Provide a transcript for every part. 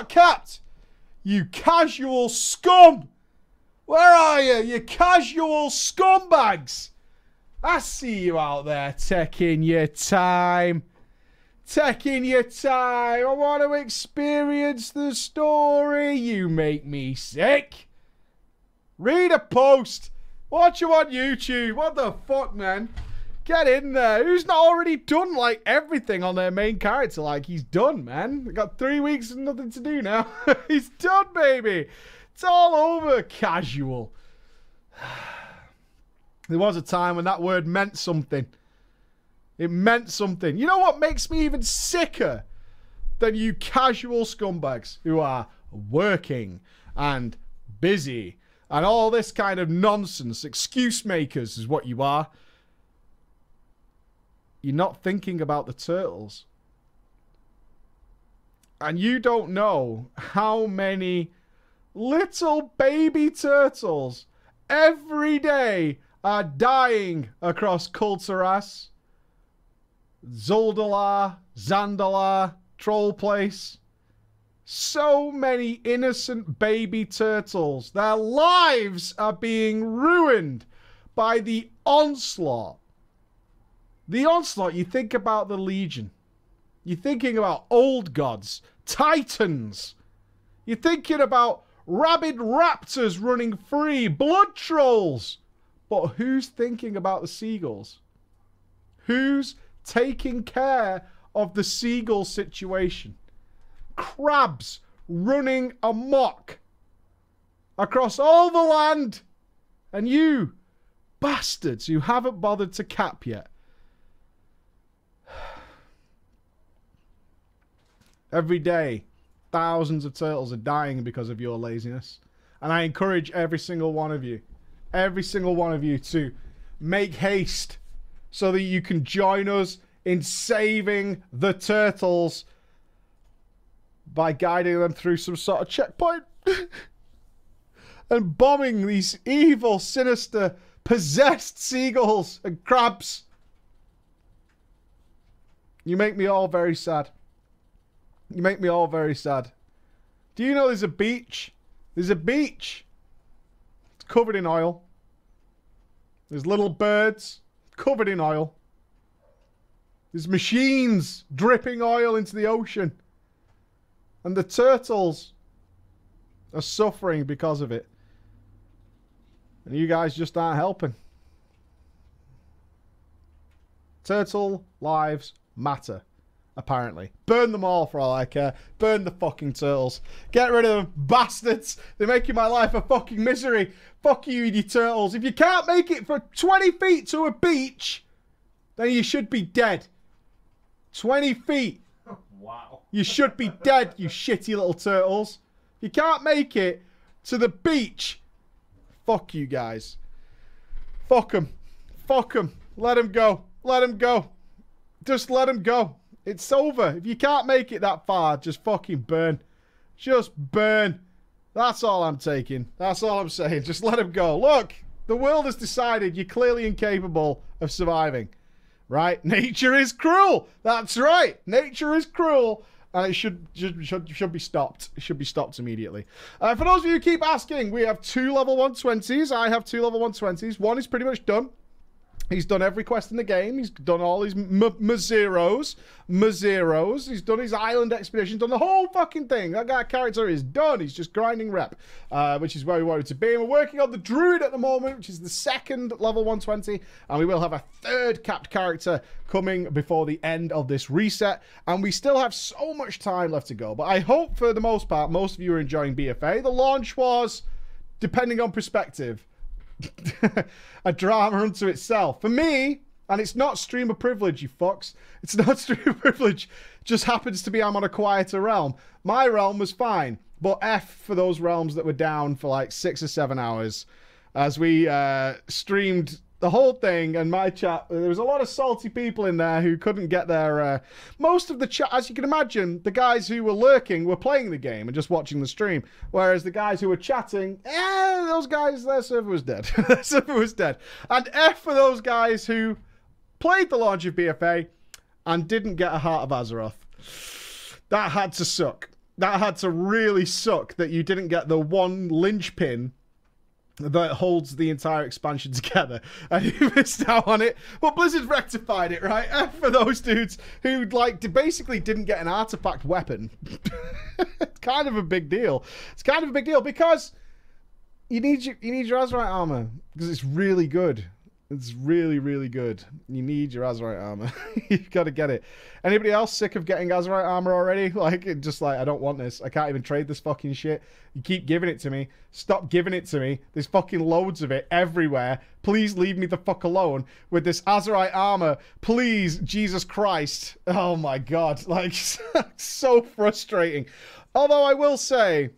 not capped. You casual scum. Where are you, you casual scumbags? I see you out there taking your time. Taking your time. I want to experience the story. You make me sick. Read a post. Watch you on YouTube. What the fuck, man? Get in there. Who's not already done, like, everything on their main character? Like, he's done, man. We've got 3 weeks and nothing to do now. He's done, baby. It's all over. Casual. There was a time when that word meant something. It meant something. You know what makes me even sicker than you casual scumbags who are working and busy and all this kind of nonsense. Excuse makers is what you are. You're not thinking about the turtles. And you don't know how many little baby turtles every day are dying across Kulturas, Zoldalar, Zandalar, Troll Place. So many innocent baby turtles. Their lives are being ruined by the onslaught. The onslaught, you think about the Legion. You're thinking about old gods, titans. You're thinking about rabid raptors running free, blood trolls. But who's thinking about the seagulls? Who's taking care of the seagull situation? Crabs running amok across all the land. And you bastards who haven't bothered to cap yet. Every day, thousands of turtles are dying because of your laziness. And I encourage every single one of you to make haste so that you can join us in saving the turtles by guiding them through some sort of checkpoint and bombing these evil, sinister, possessed seagulls and crabs. You make me all very sad. You make me all very sad. Do you know there's a beach? There's a beach. It's covered in oil. There's little birds covered in oil. There's machines dripping oil into the ocean. And the turtles are suffering because of it. And you guys just aren't helping. Turtle lives matter. Apparently. Burn them all for all I care. Burn the fucking turtles. Get rid of them. Bastards. They're making my life a fucking misery. Fuck you, you turtles. If you can't make it for 20 feet to a beach, then you should be dead. 20 feet. Wow. You should be dead, you shitty little turtles. If you can't make it to the beach, fuck you guys. Fuck them. Fuck them. Let them go. Let them go. Just let them go. It's over. If you can't make it that far, just fucking burn. Just burn. That's all I'm taking. That's all I'm saying. Just let him go. Look, the world has decided you're clearly incapable of surviving. Right? Nature is cruel. That's right. Nature is cruel. And it should be stopped. It should be stopped immediately. For those of you who keep asking, we have 2 level 120s. I have 2 level 120s. One is pretty much done. He's done every quest in the game. He's done all his Mazeros. He's done his island expedition. Done the whole fucking thing. That guy character is done. He's just grinding rep, which is where we wanted to be. And we're working on the Druid at the moment, which is the 2nd level 120. And we will have a 3rd capped character coming before the end of this reset. And we still have so much time left to go. But I hope for the most part, most of you are enjoying BFA. The launch was, depending on perspective, a drama unto itself. For me, and it's not streamer privilege, you fucks. It's not streamer privilege. Just happens to be I'm on a quieter realm. My realm was fine. But F for those realms that were down for like 6 or 7 hours as we streamed the whole thing. And my chat, there was a lot of salty people in there who couldn't get their... most of the chat, as you can imagine, the guys who were lurking were playing the game and just watching the stream. Whereas the guys who were chatting, those guys, their server was dead. Their server was dead. And F for those guys who played the launch of BFA and didn't get a Heart of Azeroth. That had to suck. That had to really suck that you didn't get the one linchpin that holds the entire expansion together, and you missed out on it. But Blizzard rectified it, right? For those dudes who basically didn't get an artifact weapon. It's kind of a big deal. It's kind of a big deal because you need your Azerite armor because it's really good. It's really, really good. You need your Azerite armor. You've got to get it. Anybody else sick of getting Azerite armor already? I don't want this. I can't even trade this fucking shit. You keep giving it to me. Stop giving it to me. There's fucking loads of it everywhere. Please leave me the fuck alone with this Azerite armor. Please, Jesus Christ. Oh my God. So frustrating. Although I will say,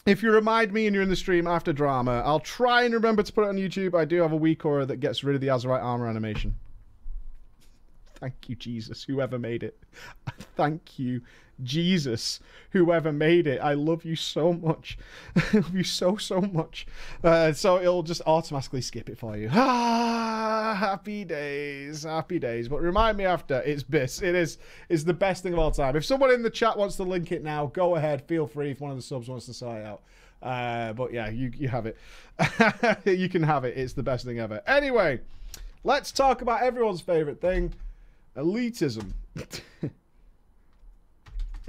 if you remind me and you're in the stream after drama, I'll try and remember to put it on YouTube. I do have a WeCore that gets rid of the Azerite armor animation. Thank you, Jesus, whoever made it. Thank you, Jesus, whoever made it. I love you so much. I love you so, so much. So it'll just automatically skip it for you. Ah, happy days. Happy days. But remind me after, it's BIS. It's the best thing of all time. If someone in the chat wants to link it now, go ahead. Feel free if one of the subs wants to sort it out. But yeah, you have it. You can have it. It's the best thing ever. Anyway, let's talk about everyone's favorite thing. Elitism.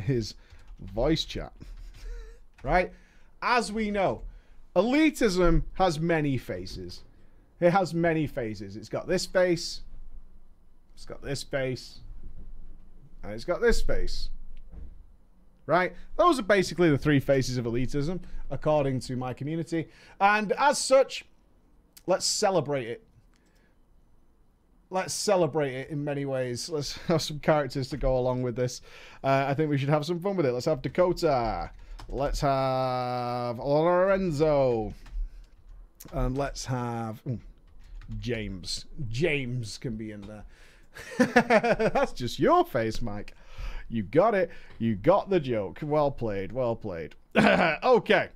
His voice chat. Right? As we know, elitism has many faces. It has many faces. It's got this face. It's got this face. And it's got this face. Right? Those are basically the three faces of elitism, according to my community. And as such, let's celebrate it. Let's celebrate it in many ways. Let's have some characters to go along with this. I think we should have some fun with it. Let's have Dakota. Let's have Lorenzo. And let's have James. James can be in there. That's just your face, Mike. You got it. You got the joke. Well played. Well played. Okay.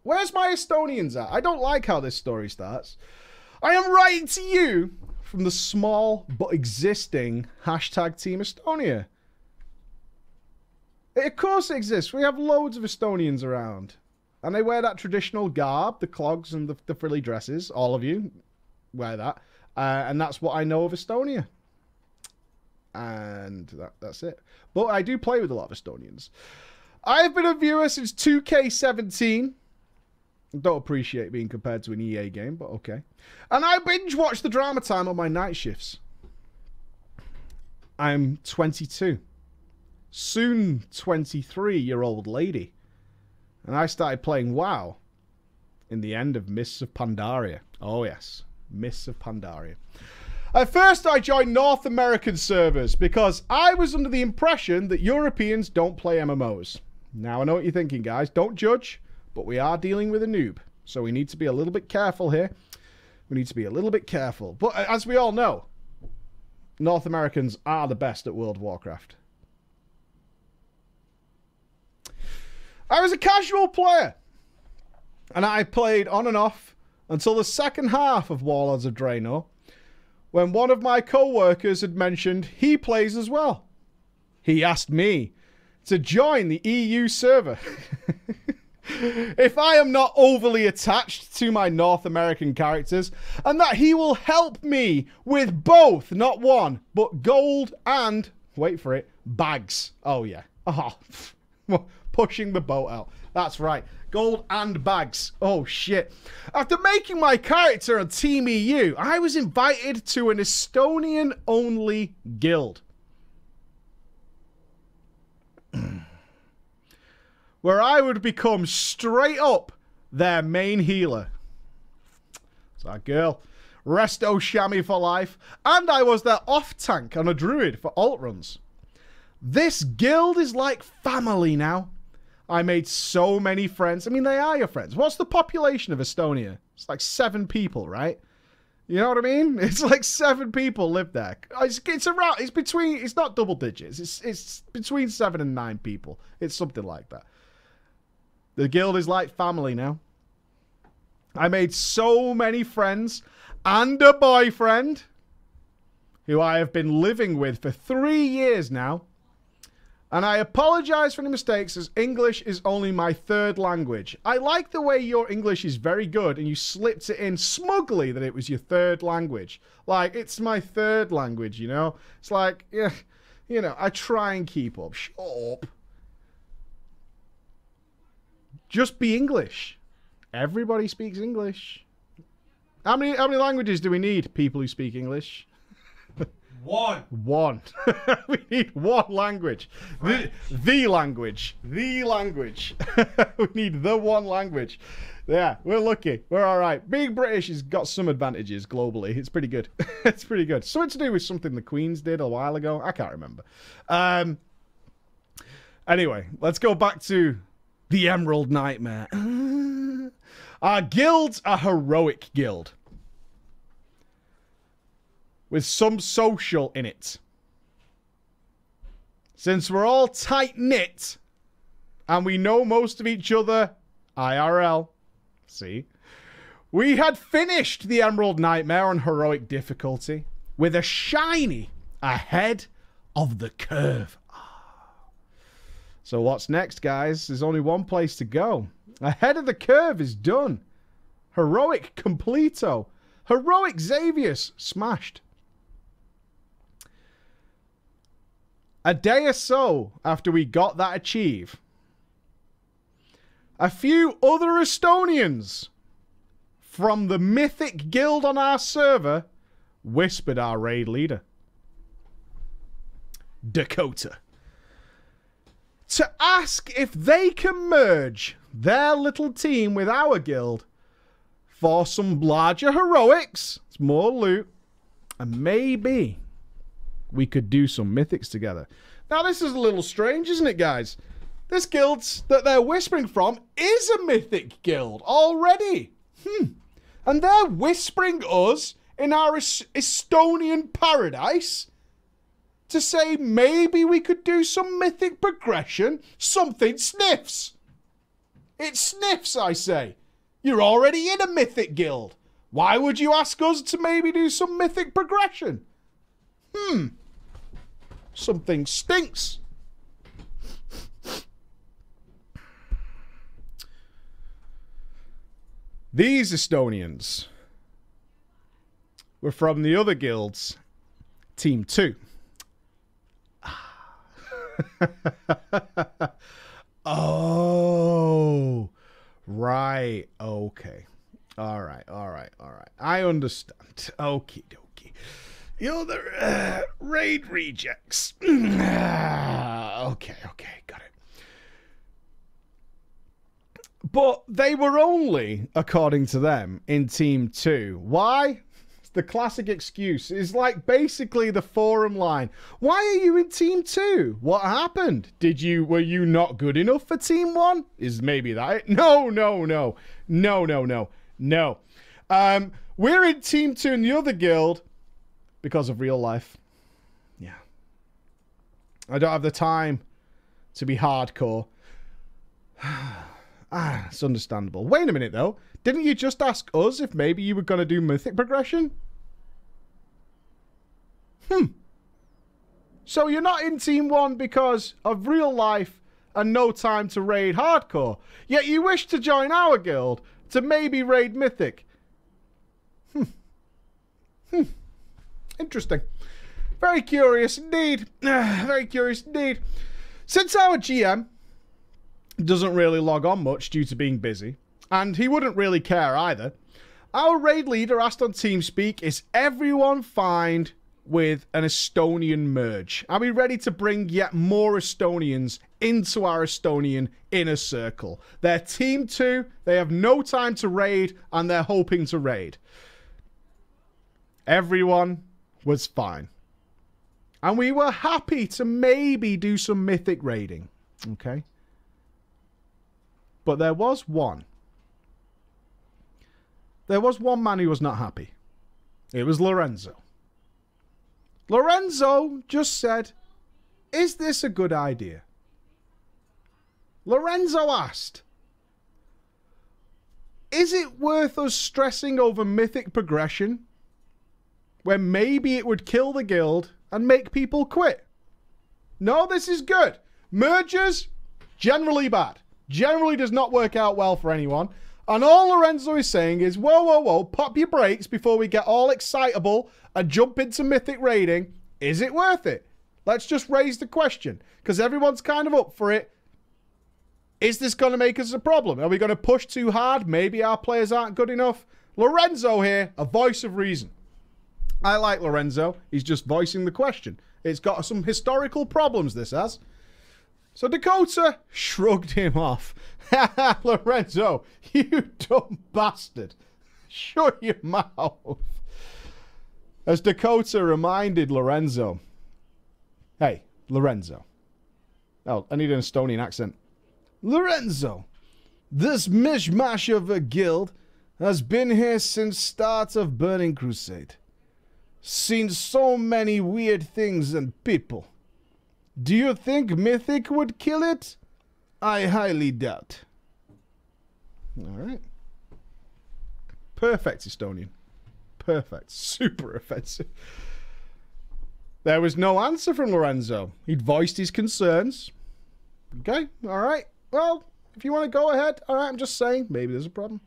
Where's my Estonians at? I don't like how this story starts. I am writing to you from the small but existing hashtag Team Estonia. Of course it exists. We have loads of Estonians around. And they wear that traditional garb, the clogs and the frilly dresses. All of you wear that. And that's what I know of Estonia. And that's it. But I do play with a lot of Estonians. I've been a viewer since 2K17. Don't appreciate being compared to an EA game, but okay. And I binge watch the drama time on my night shifts. I'm 22. Soon 23-year-old lady. And I started playing WoW in the end of Mists of Pandaria. Oh yes, Mists of Pandaria. At first I joined North American servers because I was under the impression that Europeans don't play MMOs. Now I know what you're thinking, guys. Don't judge. But we are dealing with a noob, so we need to be a little bit careful here. We need to be a little bit careful. But as we all know, North Americans are the best at World of Warcraft. I was a casual player, and I played on and off until the second half of Warlords of Draenor, when one of my co-workers had mentioned he plays as well. He asked me to join the EU server. If I am not overly attached to my North American characters, and that he will help me with both, not one, but gold and, wait for it, bags. Oh yeah. Oh, pushing the boat out. That's right. Gold and bags. Oh shit. After making my character on Team EU, I was invited to an Estonian-only guild. Where I would become straight up their main healer. It's our girl. Resto Shami for life. And I was their off-tank on a druid for alt runs. This guild is like family now. I made so many friends. I mean, they are your friends. What's the population of Estonia? It's like 7 people, right? You know what I mean? It's like 7 people live there. It's around. It's between. It's not double digits. It's between 7 and 9 people. It's something like that. The guild is like family now. I made so many friends and a boyfriend. who I have been living with for 3 years now. And I apologize for any mistakes, as English is only my third language. I like the way your English is very good, and you slipped it in smugly that it was your third language. Like, it's my third language, you know? It's like, yeah, you know, I try and keep up. Shut up. Just be English. Everybody speaks English. How many languages do we need, people who speak English? One. We need one language. The language. The language. We need the one language. Yeah, we're lucky. We're all right. Being British has got some advantages globally. It's pretty good. It's pretty good. Something to do with something the Queens did a while ago. I can't remember. Anyway, let's go back to the Emerald Nightmare. Our guild's a heroic guild, with some social in it. Since we're all tight-knit, and we know most of each other IRL, see, we had finished the Emerald Nightmare on heroic difficulty with a shiny ahead of the curve. So what's next, guys? There's only one place to go. Ahead of the curve is done. Heroic completo. Heroic Xavius smashed. A day or so after we got that achieve, a few other Estonians from the mythic guild on our server whispered our raid leader, Dakota, to ask if they can merge their little team with our guild for some larger heroics, it's more loot, and maybe we could do some mythics together. Now, this is a little strange, isn't it, guys? This guild that they're whispering from is a mythic guild already. And they're whispering us in our Estonian paradise to say maybe we could do some mythic progression. Something sniffs. It sniffs, I say. You're already in a mythic guild. Why would you ask us to maybe do some mythic progression? Something stinks. These Estonians were from the other guilds, Team 2. Oh, right. Okay. All right. I understand. Okie dokie. You're the raid rejects. Okay, got it. But they were only, according to them, in Team 2. Why? It's the classic excuse. It's like basically the forum line. Why are you in Team 2? What happened? Were you not good enough for Team 1? Is maybe that it? No. We're in Team 2 in the other guild because of real life. Yeah. I don't have the time to be hardcore. It's understandable. Wait a minute, though. Didn't you just ask us if maybe you were going to do mythic progression? So you're not in Team 1 because of real life and no time to raid hardcore. Yet you wish to join our guild to maybe raid mythic. Interesting. Very curious indeed. Very curious indeed. Since our GM doesn't really log on much due to being busy, and he wouldn't really care either, our raid leader asked on TeamSpeak, is everyone fine with an Estonian merge? Are we ready to bring yet more Estonians into our Estonian inner circle? They're Team 2, they have no time to raid, and they're hoping to raid. Everyone was fine. And we were happy to maybe do some mythic raiding. Okay? But there was one. There was one man who was not happy. It was Lorenzo. Lorenzo just said, is this a good idea? Lorenzo asked, is it worth us stressing over mythic progression where maybe it would kill the guild and make people quit. No, this is good. Mergers, generally bad. Generally does not work out well for anyone. And all Lorenzo is saying is, whoa, whoa, whoa, pop your brakes before we get all excitable and jump into mythic raiding. Is it worth it? Let's just raise the question, because everyone's kind of up for it. Is this going to make us a problem? Are we going to push too hard? Maybe our players aren't good enough. Lorenzo here, a voice of reason. I like Lorenzo. He's just voicing the question. It's got some historical problems, this has. So Dakota shrugged him off. Lorenzo, you dumb bastard. Shut your mouth. As Dakota reminded Lorenzo. Hey, Lorenzo. Oh, I need an Estonian accent. Lorenzo, this mishmash of a guild has been here since start of Burning Crusade. Seen so many weird things and people. Do you think Mythic would kill it? I highly doubt. Alright. Perfect Estonian. Perfect. Super offensive. There was no answer from Lorenzo. He'd voiced his concerns. Okay, alright. Well, if you want to go ahead, alright, I'm just saying, maybe there's a problem.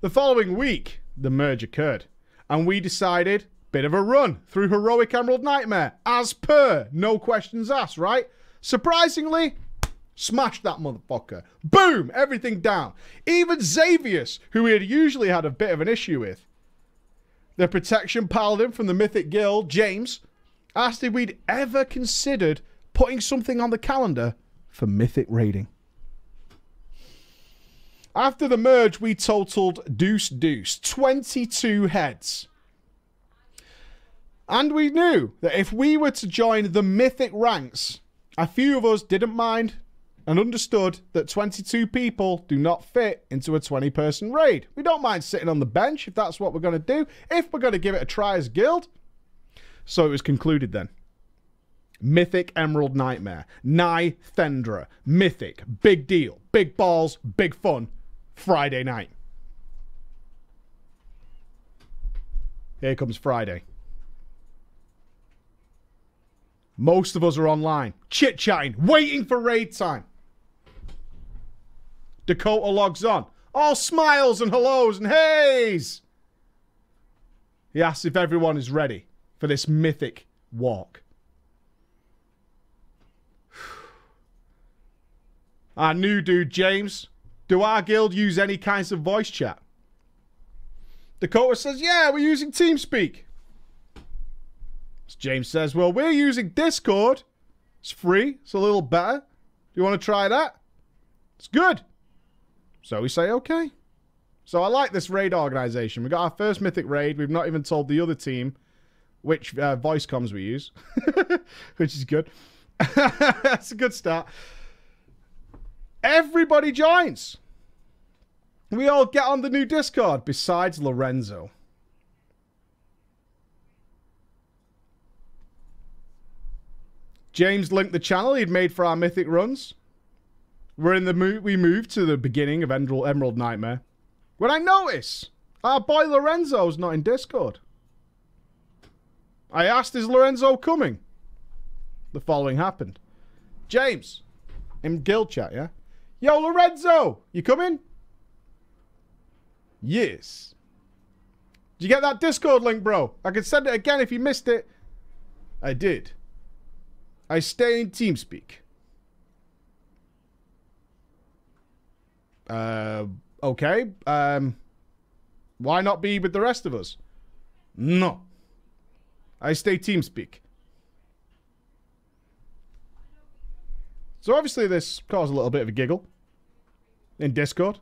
The following week, the merge occurred. And we decided, bit of a run through Heroic Emerald Nightmare. As per, no questions asked, right? Surprisingly, smashed that motherfucker. Boom! Everything down. Even Xavius, who we had usually had a bit of an issue with. The protection paladin from the Mythic Guild, James, asked if we'd ever considered putting something on the calendar for Mythic raiding. After the merge, we totaled deuce, 22 heads. And we knew that if we were to join the Mythic ranks, a few of us didn't mind and understood that 22 people do not fit into a 20-person raid. We don't mind sitting on the bench if that's what we're going to do, if we're going to give it a try as guild. So it was concluded then. Mythic Emerald Nightmare. Nigh Thendra. Mythic. Big deal. Big balls. Big fun. Friday night. Here comes Friday. Most of us are online. Chit-chatting. Waiting for raid time. Dakota logs on. All smiles and hellos and heys. He asks if everyone is ready for this mythic walk. Our new dude, James. Do our guild use any kinds of voice chat? Dakota says, yeah, we're using TeamSpeak. James says, well, we're using Discord. It's free. It's a little better. Do you want to try that? It's good. So we say, okay. So I like this raid organization. We got our first mythic raid. We've not even told the other team which voice comms we use, which is good. That's a good start. Everybody joins. We all get on the new Discord, besides Lorenzo. James linked the channel he'd made for our mythic runs. We moved to the beginning of Emerald Nightmare. When I notice our boy Lorenzo's not in Discord. I asked, is Lorenzo coming? The following happened. James, in guild chat, yeah? Yo, Lorenzo, you coming? Yes. Did you get that Discord link, bro? I can send it again if you missed it. I did. I stay in TeamSpeak. Okay. Why not be with the rest of us? No. I stay TeamSpeak. So obviously this caused a little bit of a giggle in Discord.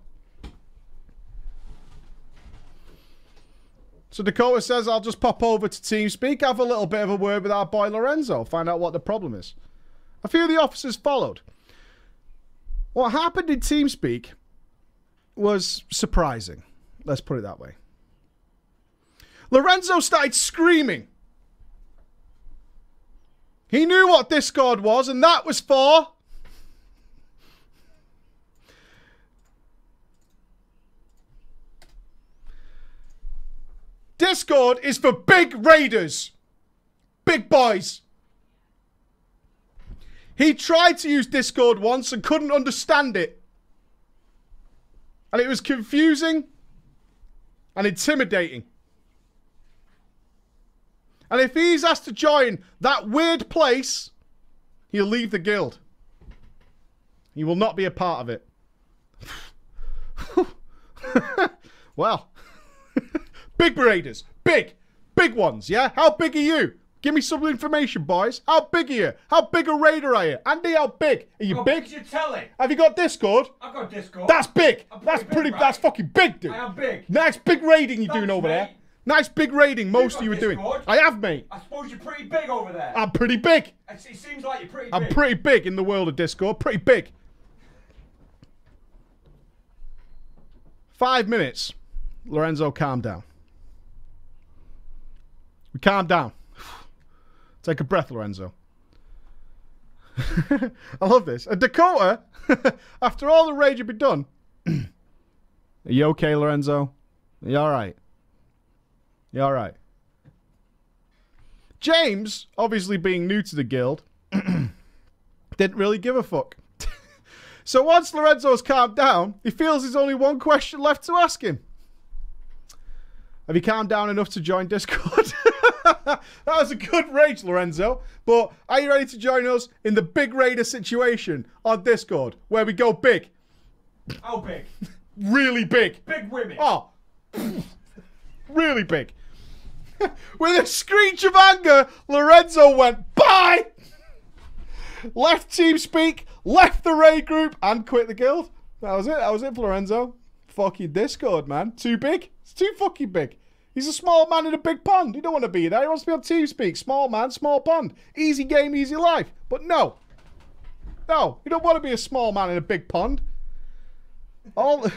So Dakota says, I'll just pop over to TeamSpeak, have a little bit of a word with our boy Lorenzo, find out what the problem is. A few of the officers followed. What happened in TeamSpeak was surprising. Let's put it that way. Lorenzo started screaming. He knew what Discord was, and that was for... Discord is for big raiders. Big boys. He tried to use Discord once and couldn't understand it. And it was confusing and intimidating. And if he's asked to join that weird place, he'll leave the guild. He will not be a part of it. Well. Big raiders. Big. Big ones, yeah? How big are you? Give me some information, boys. How big are you? How big a raider are you? Andy, how big? Are you big? You tell it. Have you got Discord? I've got Discord. That's big. That's big, pretty. right? That's fucking big, dude. I am big. Nice big raiding you're doing Thanks, over there. mate. Nice big raiding most of you were doing. Discord? I have, mate. I suppose you're pretty big over there. I'm pretty big. It seems like you're pretty big. I'm pretty big in the world of Discord. Pretty big. 5 minutes. Lorenzo, calm down. We calm down. Take a breath, Lorenzo. I love this. And Dakota, after all the rage had been done, are you okay, Lorenzo? Are you alright? You alright? James, obviously being new to the guild, didn't really give a fuck. So once Lorenzo's calmed down, he feels there's only one question left to ask him. Have you calmed down enough to join Discord? That was a good rage, Lorenzo. But are you ready to join us in the big raider situation on Discord, where we go big? How big? Really big. Big women. Oh, really big. With a screech of anger, Lorenzo went, bye! Left TeamSpeak, left the raid group, and quit the guild. That was it. That was it for Lorenzo. Fucking Discord, man. Too big. It's too fucking big. He's a small man in a big pond. He don't want to be there. He wants to be on TeamSpeak. Small man, small pond. Easy game, easy life. But no. No, you don't want to be a small man in a big pond. All the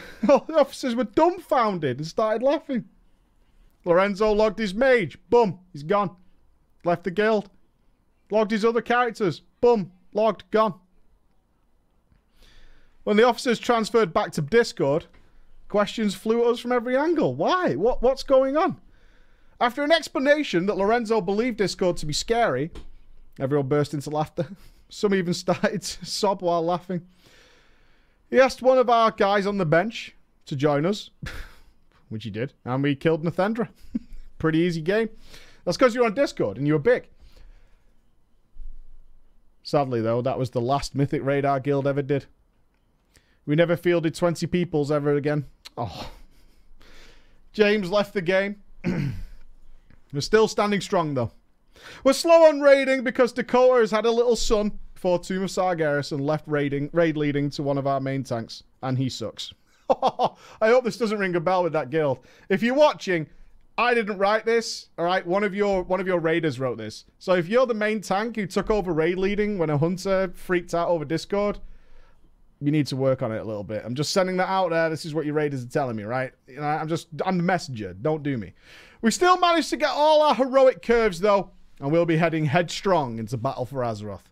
officers were dumbfounded and started laughing. Lorenzo logged his mage. Boom. He's gone. Left the guild. Logged his other characters. Boom. Logged. Gone. When the officers transferred back to Discord, questions flew at us from every angle. Why? What's going on? After an explanation that Lorenzo believed Discord to be scary, everyone burst into laughter. Some even started to sob while laughing. He asked one of our guys on the bench to join us, which he did, and we killed Nathendra. Pretty easy game. That's because you're on Discord and you were big. Sadly, though, that was the last Mythic raid our guild ever did. We never fielded 20 peoples ever again. Oh. James left the game. We're still standing strong, though. We're slow on raiding because Dakota has had a little son before Tomb of Sargeras and left raid leading to one of our main tanks. And he sucks. I hope this doesn't ring a bell with that guild. If you're watching, I didn't write this. All right, one of your raiders wrote this. So if you're the main tank who took over raid leading when a hunter freaked out over Discord, you need to work on it a little bit. I'm just sending that out there. This is what your raiders are telling me, right? You know, I'm the messenger. Don't do me. We still managed to get all our heroic curves, though, and we'll be heading headstrong into battle for Azeroth.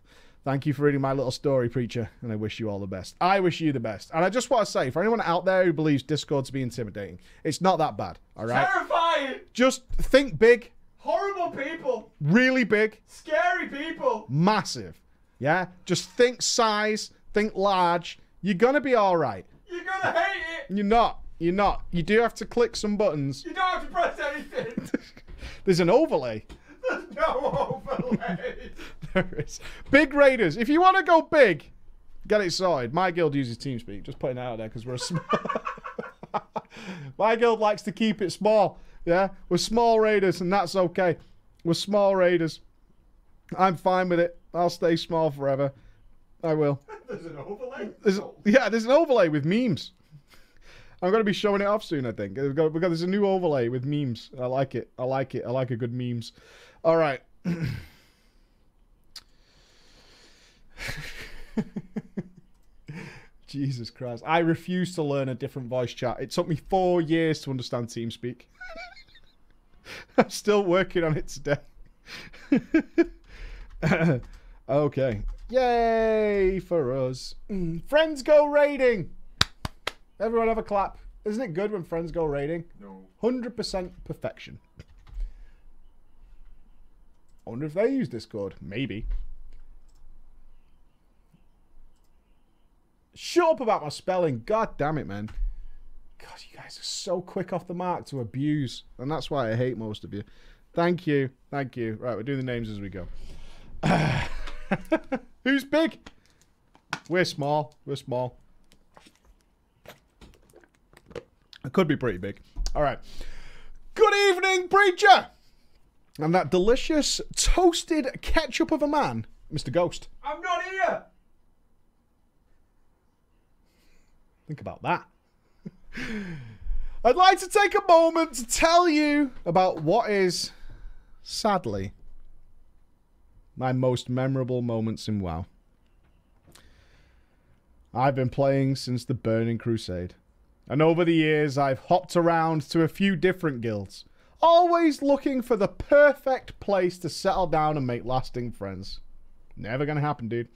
Thank you for reading my little story, Preacher, and I wish you all the best. I wish you the best. And I just want to say, for anyone out there who believes Discord to be intimidating, it's not that bad, all right? Terrifying! Just think big. Horrible people! Really big. Scary people! Massive. Yeah? Just think size, think large. You're going to be all right. You're going to hate it! You're not. You're not. You do have to click some buttons. You don't have to press anything! There's an overlay. There's no overlay! There is. Big raiders. If you want to go big, get it sorted. My guild uses TeamSpeak. Just putting it out there because we're a small... My guild likes to keep it small. Yeah? We're small raiders and that's okay. We're small raiders. I'm fine with it. I'll stay small forever. I will. There's an overlay? There's an overlay with memes. I'm going to be showing it off soon, I think. There's a new overlay with memes. I like it. I like it. I like a good memes. All right. Jesus Christ. I refuse to learn a different voice chat. It took me 4 years to understand TeamSpeak. I'm still working on it today. Okay. Yay for us. Friends go raiding. Everyone have a clap. Isn't it good when friends go raiding? No. 100% perfection. I wonder if they use Discord. Maybe. Shut up about my spelling. God damn it, man. God, you guys are so quick off the mark to abuse. And that's why I hate most of you. Thank you. Thank you. Right, we're doing the names as we go. Who's big? We're small. We're small. I could be pretty big. All right. Good evening, preacher. And that delicious toasted ketchup of a man, Mr. Ghost. I'm not here. Think about that. I'd like to take a moment to tell you about what is, sadly, my most memorable moments in WoW. I've been playing since the Burning Crusade. And over the years, I've hopped around to a few different guilds. Always looking for the perfect place to settle down and make lasting friends. Never gonna happen, dude.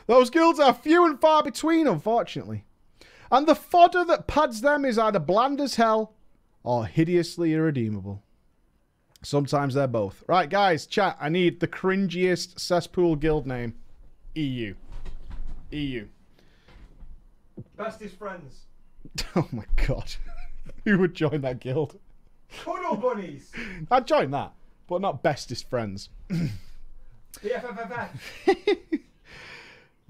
Those guilds are few and far between, unfortunately. And the fodder that pads them is either bland as hell or hideously irredeemable. Sometimes they're both. Right, guys, chat, I need the cringiest cesspool guild name. EU. EU. Bestest friends. Oh my god. Who would join that guild? Cuddle bunnies. I'd join that, but not bestest friends. BFFFF.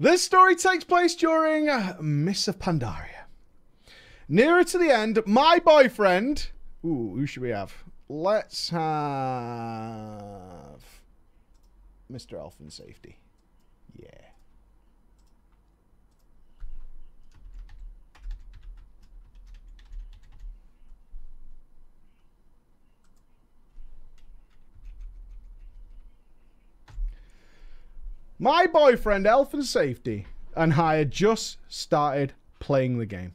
This story takes place during Miss of Pandaria. Nearer to the end, my boyfriend... Ooh, who should we have? Let's have... Mr. Elfin Safety. Yeah. My boyfriend, Elfin Safety, and I had just started playing the game.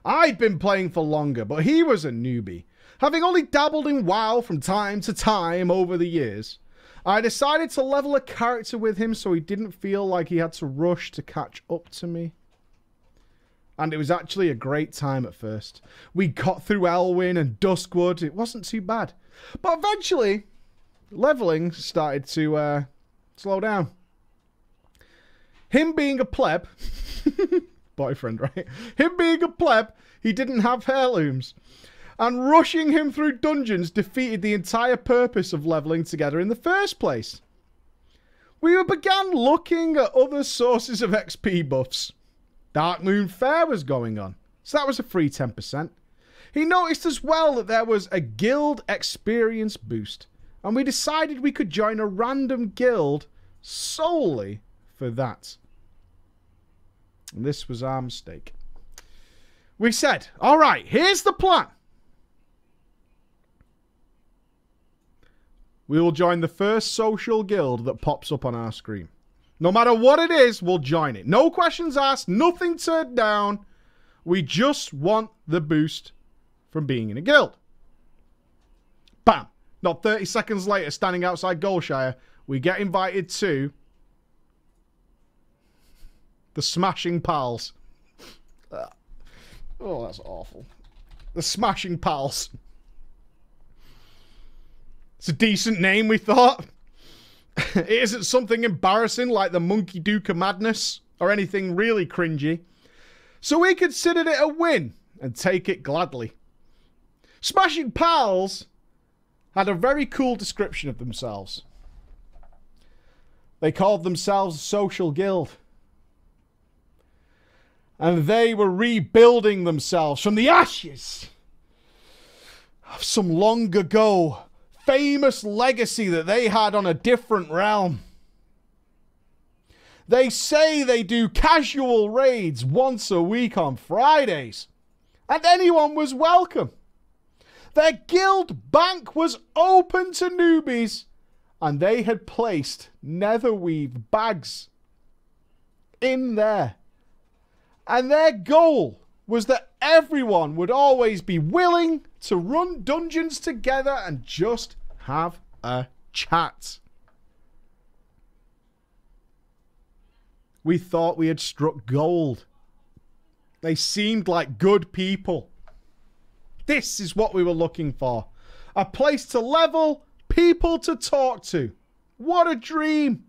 I'd been playing for longer, but he was a newbie. Having only dabbled in WoW from time to time over the years, I decided to level a character with him so he didn't feel like he had to rush to catch up to me. And it was actually a great time at first. We got through Elwyn and Duskwood. It wasn't too bad. But eventually, leveling started to slow down. Him being a pleb, boyfriend, right? Him being a pleb, he didn't have heirlooms. And rushing him through dungeons defeated the entire purpose of leveling together in the first place. We began looking at other sources of XP buffs. Dark Moon Fair was going on, so that was a free 10%. He noticed as well that there was a guild experience boost, and we decided we could join a random guild solely for that. And this was our mistake. We said, all right, here's the plan. We will join the first social guild that pops up on our screen. No matter what it is, we'll join it. No questions asked, nothing turned down. We just want the boost from being in a guild. Bam. Not 30 seconds later, standing outside Goldshire, we get invited to the Smashing Pals. Oh, that's awful. The Smashing Pals. It's a decent name, we thought. It isn't something embarrassing like the Monkey Duke of Madness or anything really cringy. So we considered it a win and take it gladly. Smashing Pals had a very cool description of themselves. They called themselves a social guild. And they were rebuilding themselves from the ashes of some long ago famous legacy that they had on a different realm. They say they do casual raids once a week on Fridays, and anyone was welcome. Their guild bank was open to newbies, and they had placed netherweave bags in there. And their goal was that everyone would always be willing to run dungeons together and just have a chat. We thought we had struck gold. They seemed like good people. This is what we were looking for. A place to level, people to talk to. What a dream.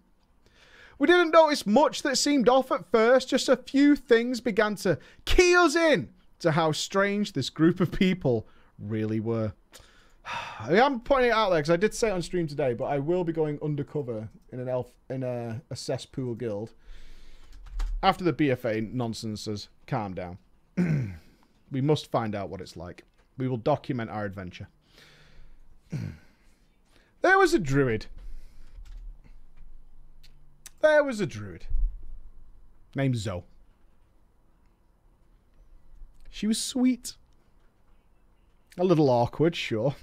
We didn't notice much that seemed off at first. Just a few things began to key us in to how strange this group of people really were. I'm pointing it out there because I did say it on stream today, but I will be going undercover in a cesspool guild after the BFA nonsense has calmed down. We must find out what it's like. We will document our adventure. There was a druid. Named Zoe. She was sweet. A little awkward, sure.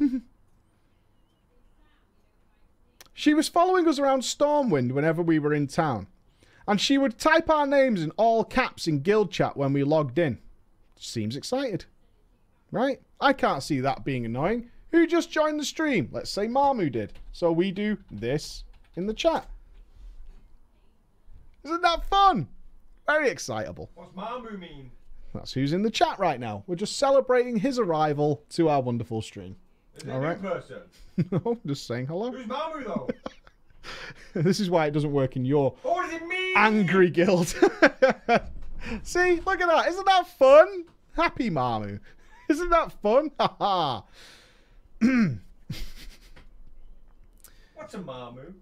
She was following us around Stormwind whenever we were in town. And she would type our names in all caps in guild chat when we logged in. Seems excited. Right? I can't see that being annoying. Who just joined the stream? Let's say Marmu did. So we do this in the chat. Isn't that fun? Very excitable. What's Marmu mean? That's who's in the chat right now. We're just celebrating his arrival to our wonderful stream. Is it a new person? No, just saying hello. Who's Marmu though? This is why it doesn't work in your What does it mean? angry guild. See, look at that. Isn't that fun? Happy Marmu. Isn't that fun? Haha. What's a Marmu?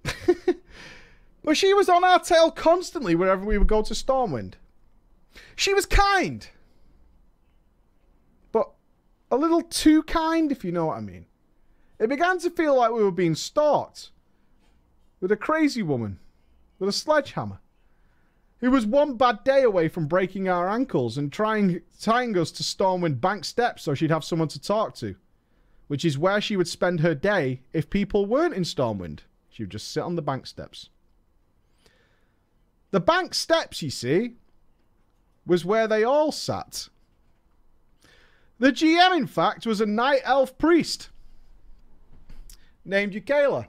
But she was on our tail constantly wherever we would go to Stormwind. She was kind. But a little too kind, if you know what I mean. It began to feel like we were being stalked. With a crazy woman. With a sledgehammer. Who was one bad day away from breaking our ankles and tying us to Stormwind Bank steps so she'd have someone to talk to. Which is where she would spend her day if people weren't in Stormwind. She would just sit on the bank steps. The bank steps, you see, was where they all sat. The GM, in fact, was a night elf priest named Ukela.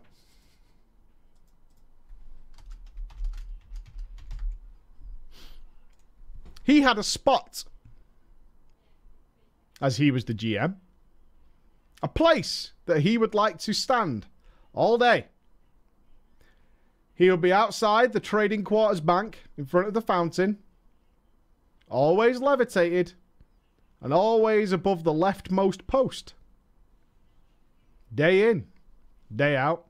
He had a spot, as he was the GM, a place that he would like to stand all day. He would be outside the trading quarters bank in front of the fountain, always levitated, and always above the leftmost post. Day in, day out,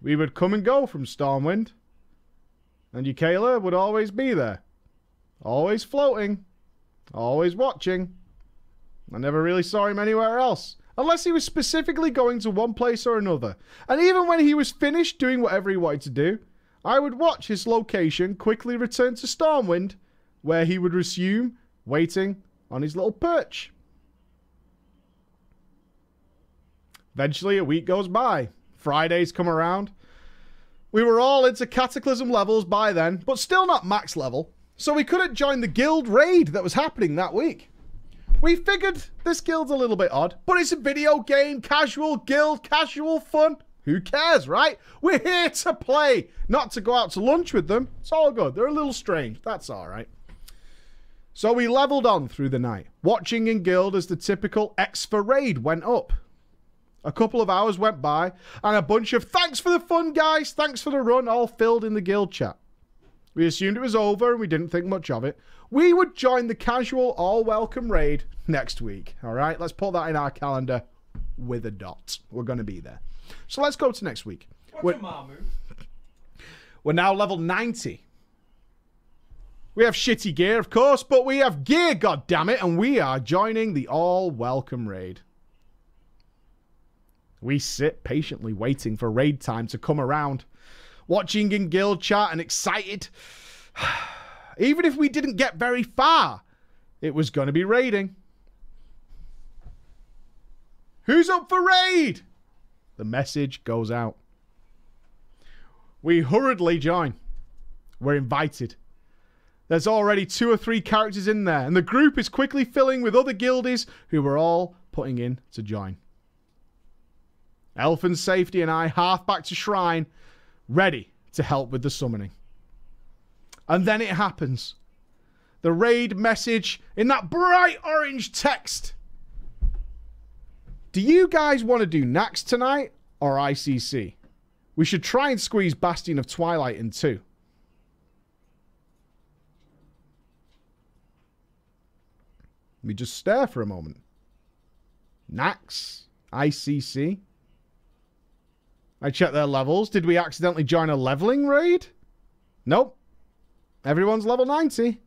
we would come and go from Stormwind, and Ukela would always be there. Always floating. Always watching. I never really saw him anywhere else. Unless he was specifically going to one place or another. And even when he was finished doing whatever he wanted to do, I would watch his location quickly return to Stormwind, where he would resume waiting on his little perch. Eventually, a week goes by. Fridays come around. We were all into Cataclysm levels by then, but still not max level. So we couldn't join the guild raid that was happening that week. We figured this guild's a little bit odd, but it's a video game, casual guild, casual fun. Who cares, right? We're here to play, not to go out to lunch with them. It's all good. They're a little strange. That's all right. So we leveled on through the night, watching in guild as the typical X for raid went up. A couple of hours went by, and a bunch of thanks for the fun, guys, thanks for the run, all filled in the guild chat. We assumed it was over and we didn't think much of it. We would join the casual all-welcome raid next week. All right, let's put that in our calendar with a dot. We're going to be there. So let's go to next week. What's a Marmu? We're now level 90. We have shitty gear, of course, but we have gear, goddammit, and we are joining the all-welcome raid. We sit patiently waiting for raid time to come around. Watching in guild chat and excited. Even if we didn't get very far, it was going to be raiding. Who's up for raid? The message goes out. We hurriedly join. We're invited. There's already 2 or 3 characters in there, and the group is quickly filling with other guildies who were all putting in to join. Elf and Safety and I half back to Shrine, ready to help with the summoning. And then it happens. The raid message in that bright orange text. Do you guys want to do Nax tonight or ICC? We should try and squeeze Bastion of Twilight in too. Let me just stare for a moment. Nax, ICC. I checked their levels. Did we accidentally join a leveling raid? Nope. Everyone's level 90.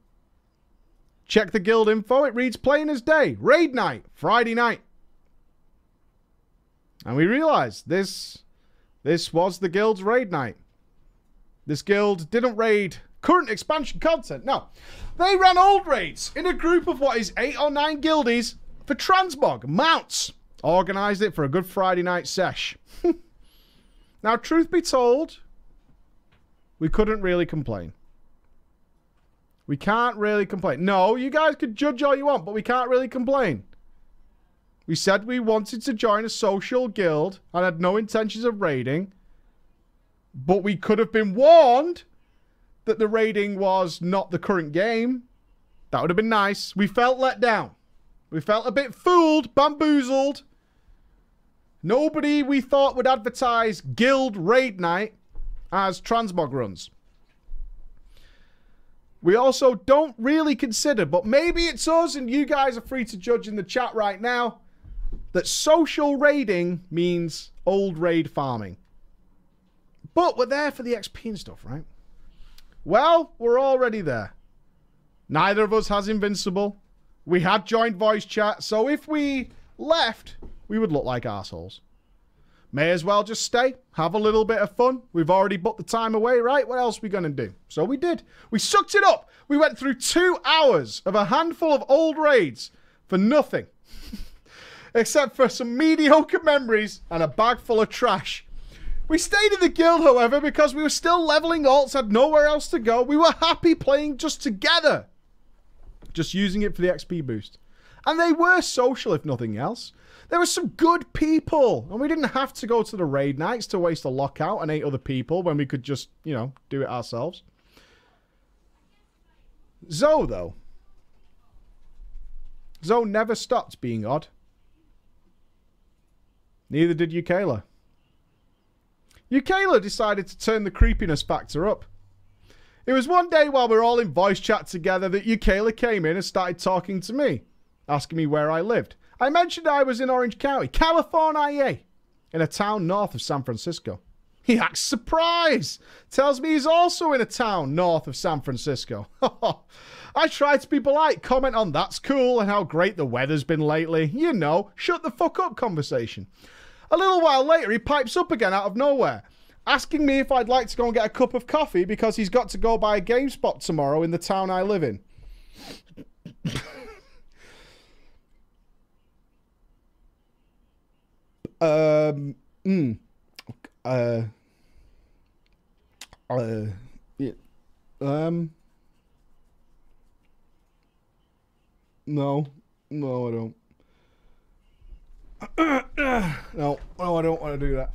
Check the guild info. It reads plain as day. Raid night. Friday night. And we realized this was the guild's raid night. This guild didn't raid current expansion content. No. They ran old raids in a group of what is 8 or 9 guildies for transmog mounts. Organized it for a good Friday night sesh. Now, truth be told, we couldn't really complain. We can't really complain. No, you guys could judge all you want, but we can't really complain. We said we wanted to join a social guild and had no intentions of raiding. But we could have been warned that the raiding was not the current game. That would have been nice. We felt let down. We felt a bit fooled, bamboozled. Nobody we thought would advertise guild raid night as transmog runs. We also don't really consider, but maybe it's us and you guys are free to judge in the chat right now, that social raiding means old raid farming. But we're there for the XP and stuff, right? Well, we're already there. Neither of us has Invincible. We had joined voice chat, so if we left, we would look like assholes. May as well just stay, have a little bit of fun. We've already booked the time away, right? What else are we going to do? So we did. We sucked it up. We went through 2 hours of a handful of old raids for nothing. Except for some mediocre memories and a bag full of trash. We stayed in the guild, however, because we were still leveling alts, had nowhere else to go. We were happy playing just together. Just using it for the XP boost. And they were social, if nothing else. There were some good people. And we didn't have to go to the raid nights to waste a lockout and 8 other people when we could just, you know, do it ourselves. Zoe, though. Zoe never stopped being odd. Neither did Ukayla. Ukayla decided to turn the creepiness factor up. It was one day while we were all in voice chat together that Ukayla came in and started talking to me, asking me where I lived. I mentioned I was in Orange County, California, in a town north of San Francisco. He acts surprised, tells me he's also in a town north of San Francisco. I try to be polite, comment on that's cool and how great the weather's been lately. You know, shut the fuck up conversation. A little while later, he pipes up again out of nowhere, asking me if I'd like to go and get a cup of coffee because he's got to go buy a GameSpot tomorrow in the town I live in. Yeah. No, I don't. No, I don't want to do that.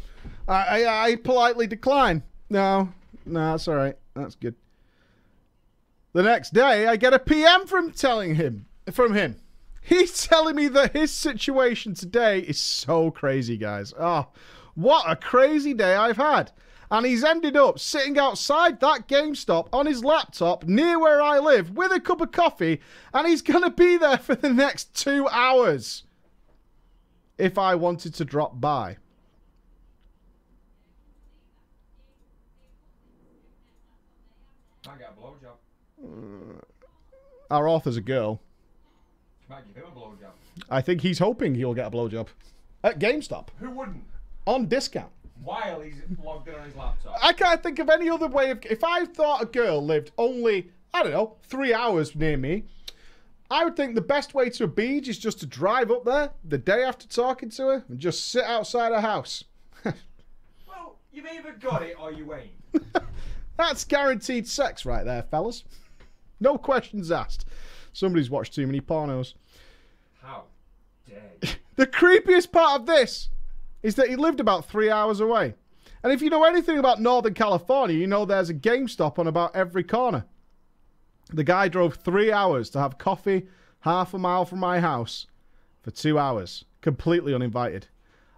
I politely decline. No, that's all right. That's good. The next day, I get a PM from him. He's telling me that his situation today is so crazy, guys. Oh, what a crazy day I've had. And he's ended up sitting outside that GameStop on his laptop near where I live with a cup of coffee, and he's going to be there for the next 2 hours if I wanted to drop by. Might get a blowjob. Our author's a girl. Might give him a blowjob. I think he's hoping he'll get a blowjob. At GameStop. Who wouldn't? On discount. While he's logged in on his laptop. I can't think of any other way of... If I thought a girl lived only, I don't know, 3 hours near me, I would think the best way to a beach is just to drive up there the day after talking to her and just sit outside her house. Well, you've either got it or you ain't. That's guaranteed sex right there, fellas. No questions asked. Somebody's watched too many pornos. How dare you? The creepiest part of this is that he lived about 3 hours away. And if you know anything about Northern California, you know there's a GameStop on about every corner. The guy drove 3 hours to have coffee half a mile from my house for 2 hours, completely uninvited.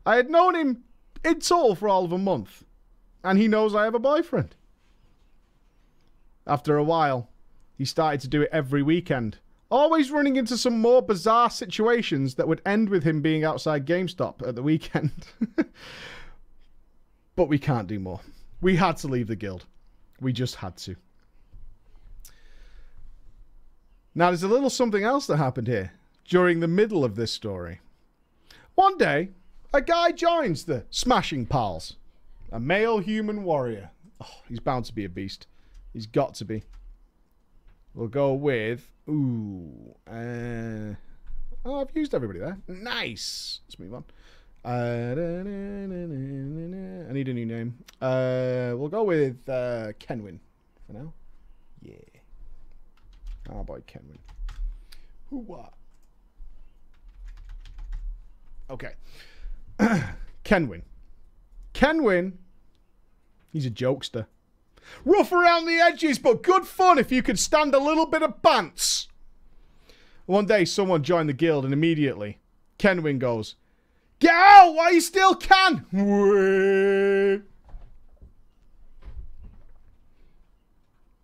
I had known him in total for all of a month. And he knows I have a boyfriend. After a while, he started to do it every weekend. Always running into some more bizarre situations that would end with him being outside GameStop at the weekend. But we can't do more. We had to leave the guild. We just had to. Now, there's a little something else that happened here during the middle of this story. One day, a guy joins the Smashing Pals. A male human warrior. Oh, he's bound to be a beast. He's got to be. We'll go with... Ooh. Oh, I've used everybody there. Nice. Let's move on. I need a new name. We'll go with Kenwin for now. Yeah. Oh boy, Kenwin. Who what? Okay. Kenwin. Kenwin. He's a jokester. Rough around the edges, but good fun if you could stand a little bit of bants. One day, someone joined the guild, and immediately, Kenwin goes, "Get out while you still can!" The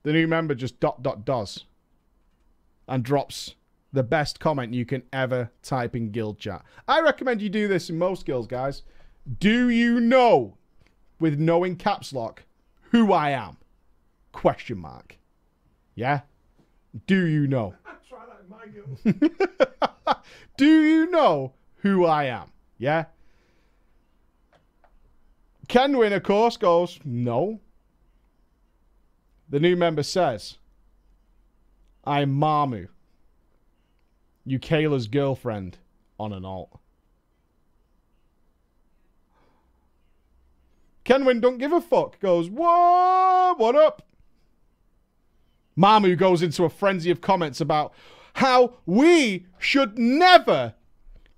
new member just ... does. And drops the best comment you can ever type in guild chat. I recommend you do this in most guilds, guys. Do you know, with no in caps lock, who I am? Question mark. Yeah? Do you know? Try that in my guild. Do you know who I am? Yeah? Kenwin, of course, goes, no. The new member says, I'm Marmu, Ukela's girlfriend on an alt. Kenwin don't give a fuck. Goes, whoa, what up? Marmu goes into a frenzy of comments about how we should never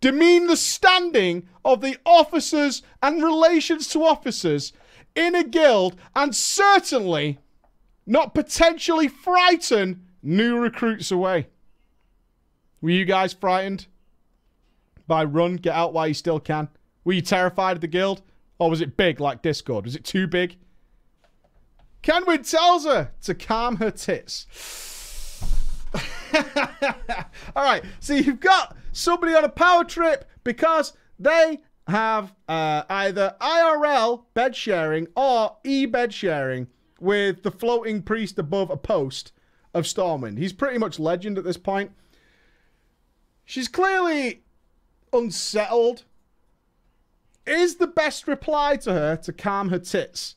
demean the standing of the officers and relations to officers in a guild, and certainly not potentially frighten new recruits away. Were you guys frightened by run, get out while you still can? Were you terrified of the guild? Or was it big like Discord? Was it too big? Kenwin tells her to calm her tits. Alright, so you've got somebody on a power trip because they have either IRL bed sharing or e-bed sharing with the floating priest above a post of Stormwind. He's pretty much legend at this point. She's clearly unsettled. Is the best reply to her to calm her tits?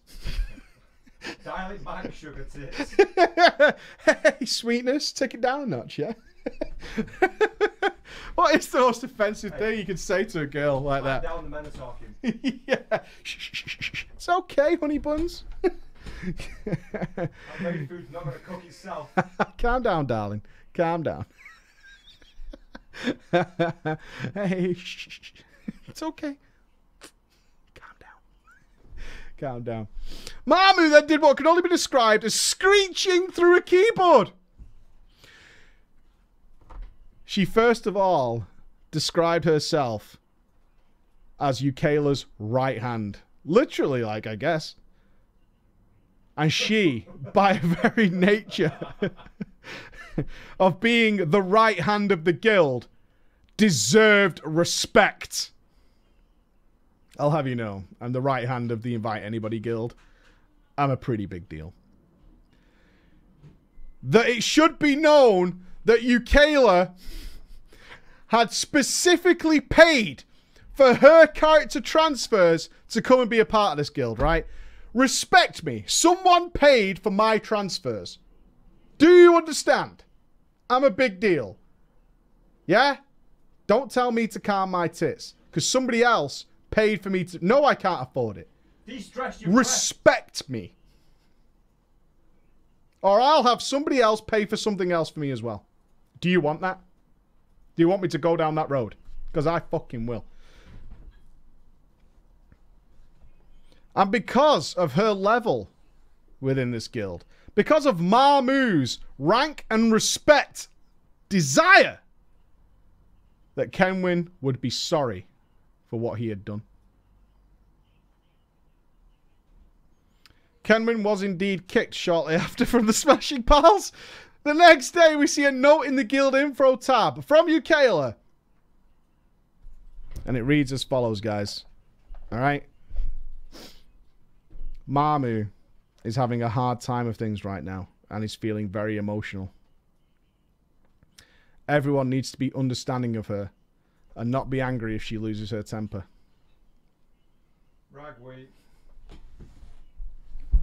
Dial it back, sugar tits. Hey, sweetness, take it down a notch, yeah? What is the most offensive thing you can say to a girl like that? Down, the men are talking. Yeah. Shh. It's okay, honey buns. That baby food's not going to cook itself. Calm down, darling. Calm down. Hey, shh. It's okay. Calm down. Marmu then did what can only be described as screeching through a keyboard. She first of all described herself as Ukela's right hand. Literally, like, I guess. And she, by very nature of being the right hand of the guild, deserved respect. I'll have you know, I'm the right hand of the Invite Anybody guild. I'm a pretty big deal. That it should be known that Ukela had specifically paid for her character transfers to come and be a part of this guild, right? Respect me. Someone paid for my transfers. Do you understand? I'm a big deal. Yeah? Don't tell me to calm my tits. Because somebody else paid for me to... No, I can't afford it. De-stress your Respect me. Or I'll have somebody else pay for something else for me as well. Do you want that? Do you want me to go down that road? Because I fucking will. And because of her level within this guild, because of Marmu's rank and respect, desire, that Kenwin would be sorry for what he had done. Kenman was indeed kicked shortly after from the Smashing Pals. The next day, we see a note in the guild info tab from Ukayla. And it reads as follows, guys. All right? Mamu is having a hard time of things right now, and he's feeling very emotional. Everyone needs to be understanding of her and not be angry if she loses her temper. Ragweed.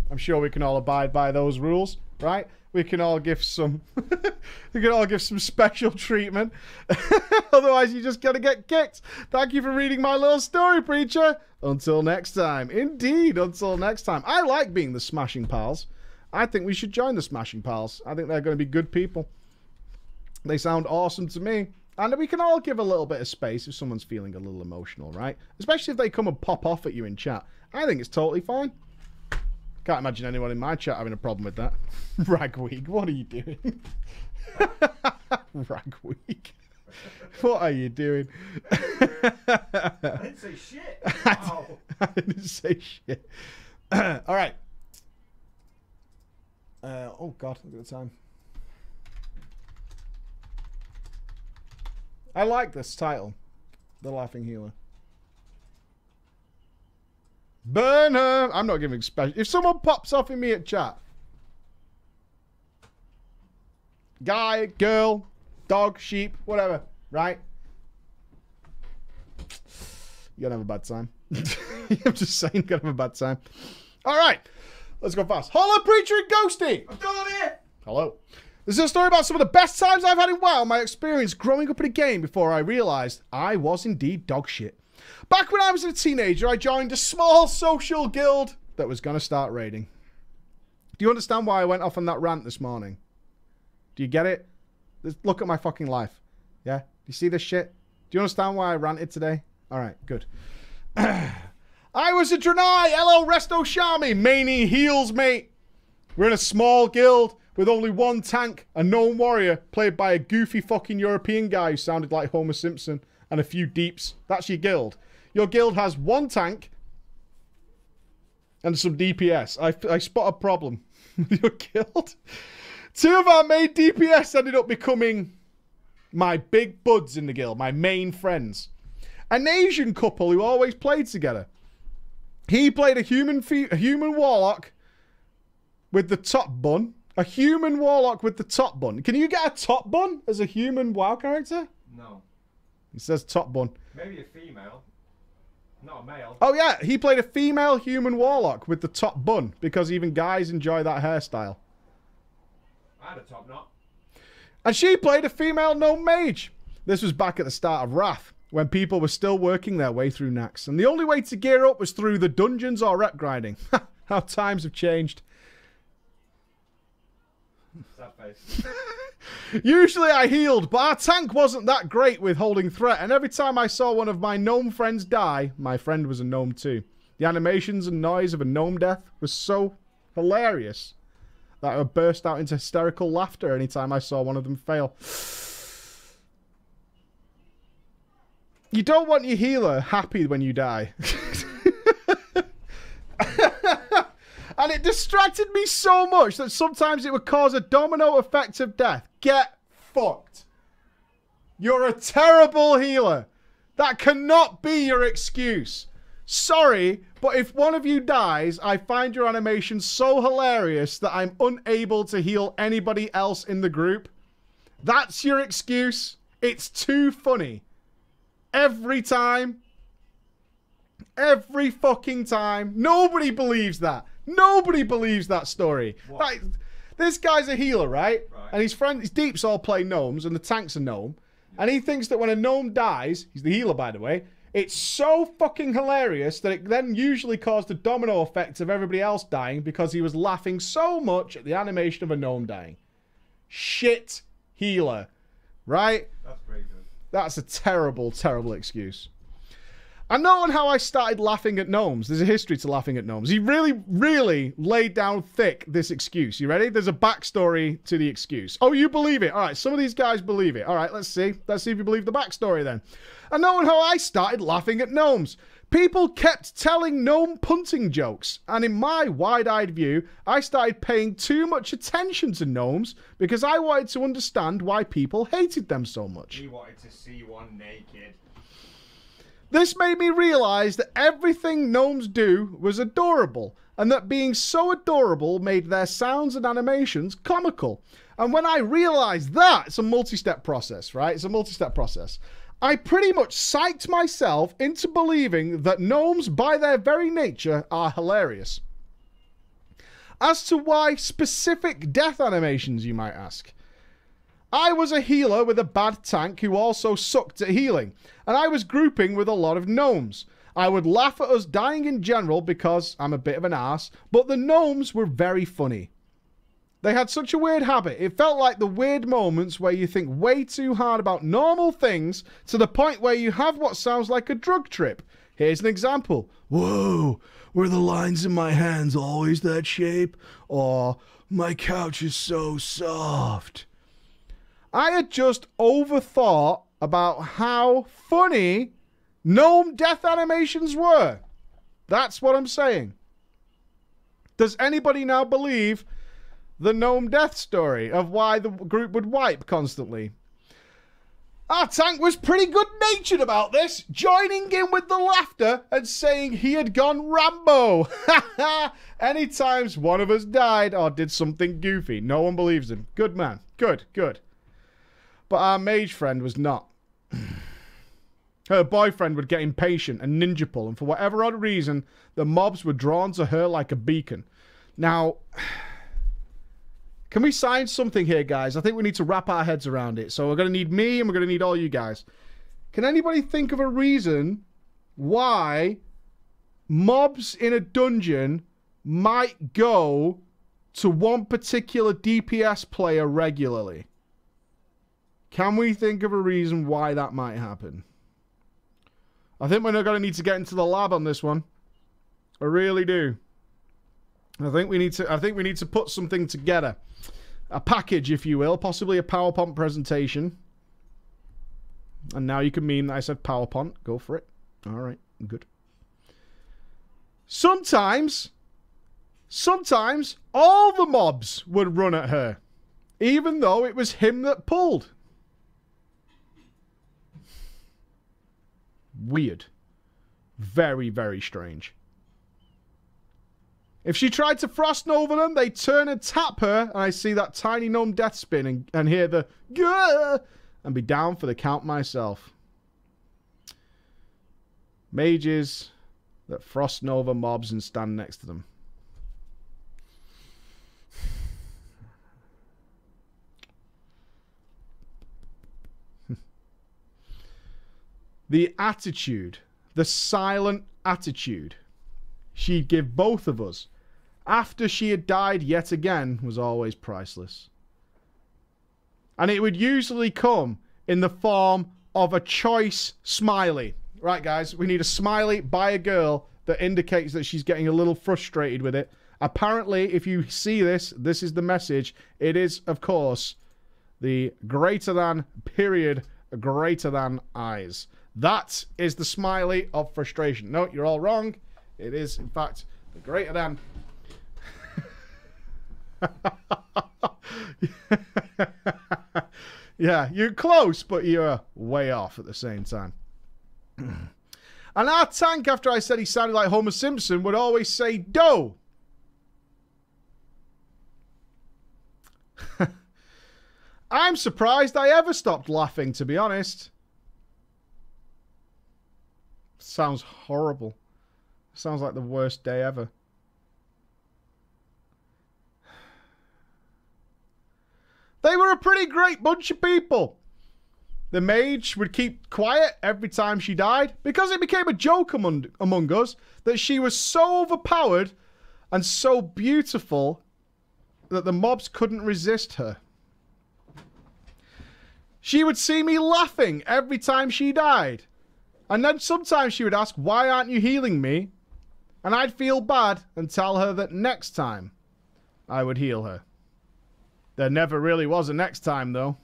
I'm sure we can all abide by those rules, right? We can all give some we can all give some special treatment. Otherwise you're just gonna get kicked. Thank you for reading my little story, Preacher. Until next time. Indeed, until next time. I like being the Smashing Pals. I think we should join the Smashing Pals. I think they're gonna be good people. They sound awesome to me. And we can all give a little bit of space if someone's feeling a little emotional, right? Especially if they come and pop off at you in chat. I think it's totally fine. Can't imagine anyone in my chat having a problem with that. Ragweed, what are you doing? Ragweed. What are you doing? I didn't say shit. Wow. I didn't say shit. Alright. Oh god, look at the time. I like this title. The Laughing Healer. Burner! I'm not giving special. If someone pops off in me at chat. Guy, girl, dog, sheep, whatever. Right? You're gonna have a bad time. I'm just saying, you're gonna have a bad time. Alright. Let's go fast. Hello, Preacher and Ghosty! I'm still on here! Hello. This is a story about some of the best times I've had in WoW, my experience growing up in a game before I realised I was indeed dog shit. Back when I was a teenager, I joined a small social guild that was going to start raiding. Do you understand why I went off on that rant this morning? Do you get it? Look at my fucking life. Yeah? Do you see this shit? Do you understand why I ranted today? Alright, good. I was a Draenei, LO Resto Shami, Maney heals, mate. We're in a small guild with only one tank, a gnome warrior, played by a goofy fucking European guy who sounded like Homer Simpson, and a few deeps. That's your guild. Your guild has one tank and some DPS. I spot a problem with your guild. Two of our main DPS ended up becoming my big buds in the guild, my main friends. An Asian couple who always played together. He played a human warlock with the top bun. A human warlock with the top bun. Can you get a top bun as a human WoW character? No. It says top bun. Maybe a female. Not a male. Oh yeah, he played a female human warlock with the top bun because even guys enjoy that hairstyle. I had a top knot. And she played a female gnome mage. This was back at the start of Wrath, when people were still working their way through Nax. And the only way to gear up was through the dungeons or rep grinding. How times have changed. Sad face. Usually I healed, but our tank wasn't that great with holding threat, and every time I saw one of my gnome friends die, my friend was a gnome too. The animations and noise of a gnome death was so hilarious that I would burst out into hysterical laughter anytime I saw one of them fail. You don't want your healer happy when you die. And it distracted me so much that sometimes it would cause a domino effect of death. Get fucked. You're a terrible healer. That cannot be your excuse. Sorry, but if one of you dies, I find your animation so hilarious that I'm unable to heal anybody else in the group. That's your excuse. It's too funny. Every time. Every fucking time. Nobody believes that. Nobody believes that story. Like, this guy's a healer, right? And his deeps all play gnomes, and the tank's a gnome. And he thinks that when a gnome dies, he's the healer, by the way, it's so fucking hilarious that it then usually caused a domino effect of everybody else dying because he was laughing so much at the animation of a gnome dying. Shit healer. Right? That's pretty good. That's a terrible, terrible excuse. And knowing how I started laughing at gnomes, there's a history to laughing at gnomes. He really, really laid down thick this excuse. You ready? There's a backstory to the excuse. Oh, you believe it? All right, some of these guys believe it. All right, let's see. Let's see if you believe the backstory then. And knowing how I started laughing at gnomes. People kept telling gnome punting jokes, and in my wide-eyed view, I started paying too much attention to gnomes because I wanted to understand why people hated them so much. He wanted to see one naked. This made me realize that everything gnomes do was adorable, and that being so adorable made their sounds and animations comical. And when I realized that, it's a multi-step process, right? It's a multi-step process. I pretty much psyched myself into believing that gnomes, by their very nature, are hilarious. As to why specific death animations, you might ask. I was a healer with a bad tank who also sucked at healing, and I was grouping with a lot of gnomes. I would laugh at us dying in general because I'm a bit of an arse, but the gnomes were very funny. They had such a weird habit. It felt like the weird moments where you think way too hard about normal things to the point where you have what sounds like a drug trip. Here's an example. Whoa, were the lines in my hands always that shape? Or, my couch is so soft. I had just overthought about how funny gnome death animations were. That's what I'm saying. Does anybody now believe the gnome death story of why the group would wipe constantly? Our tank was pretty good-natured about this, joining in with the laughter and saying he had gone Rambo. Any times one of us died or did something goofy, no one believes him. Good man. Good, good. But our mage friend was not. Her boyfriend would get impatient and ninja pull, and for whatever odd reason, the mobs were drawn to her like a beacon. Now, can we sign something here, guys? I think we need to wrap our heads around it. So we're going to need me, and we're going to need all you guys. Can anybody think of a reason why mobs in a dungeon might go to one particular DPS player regularly? Can we think of a reason why that might happen? I think we're not going to need to get into the lab on this one. I really do. I think we need to put something together. A package, if you will. Possibly a PowerPoint presentation. And now you can meme that I said PowerPoint. Go for it. Alright, good. Sometimes all the mobs would run at her. Even though it was him that pulled. Weird. Very, very strange. If she tried to frost nova them, they'd turn and tap her, and I see that tiny gnome death spin and hear the Gah! And be down for the count myself. Mages that frost nova mobs and stand next to them. The attitude, the silent attitude she'd give both of us after she had died yet again was always priceless. And it would usually come in the form of a choice smiley. Right, guys, we need a smiley by a girl that indicates that she's getting a little frustrated with it. Apparently, if you see this, this is the message. It is, of course, the greater than, period, greater than eyes. That is the smiley of frustration. No, you're all wrong. It is, in fact, the greater than. Yeah, you're close, but you're way off at the same time. And our tank, after I said he sounded like Homer Simpson, would always say, "Doe." I'm surprised I ever stopped laughing, to be honest. Sounds horrible. Sounds like the worst day ever. They were a pretty great bunch of people. The mage would keep quiet every time she died because it became a joke among us that she was so overpowered and so beautiful that the mobs couldn't resist her. She would see me laughing every time she died. And then sometimes she would ask, "Why aren't you healing me?" And I'd feel bad and tell her that next time I would heal her. There never really was a next time, though.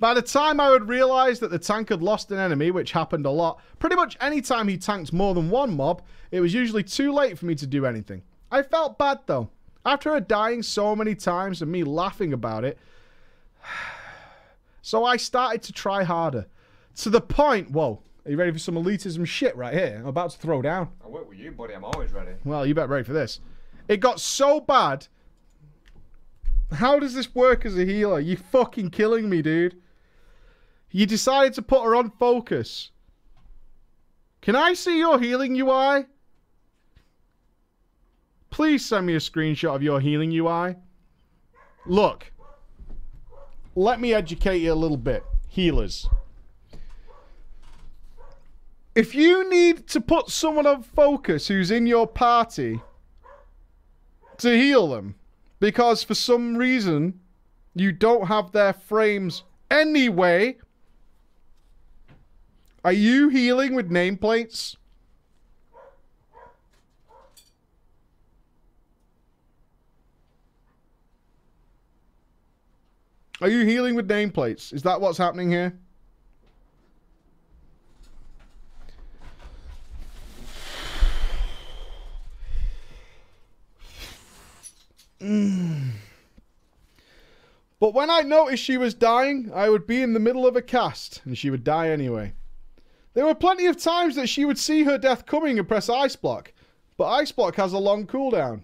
By the time I would realise that the tank had lost an enemy, which happened a lot, pretty much any time he tanked more than one mob, it was usually too late for me to do anything. I felt bad though. After her dying so many times and me laughing about it, so I started to try harder. To the point, whoa, are you ready for some elitism shit right here? I'm about to throw down. I'll work with you, buddy. I'm always ready. Well, you better ready for this. It got so bad. How does this work as a healer? You're fucking killing me, dude. You decided to put her on focus. Can I see your healing UI? Please send me a screenshot of your healing UI. Look. Let me educate you a little bit. Healers. If you need to put someone on focus who's in your party to heal them, because for some reason you don't have their frames anyway, are you healing with nameplates? Are you healing with nameplates? Is that what's happening here? But when I noticed she was dying, I would be in the middle of a cast, and she would die anyway. There were plenty of times that she would see her death coming and press Ice Block, but Ice Block has a long cooldown.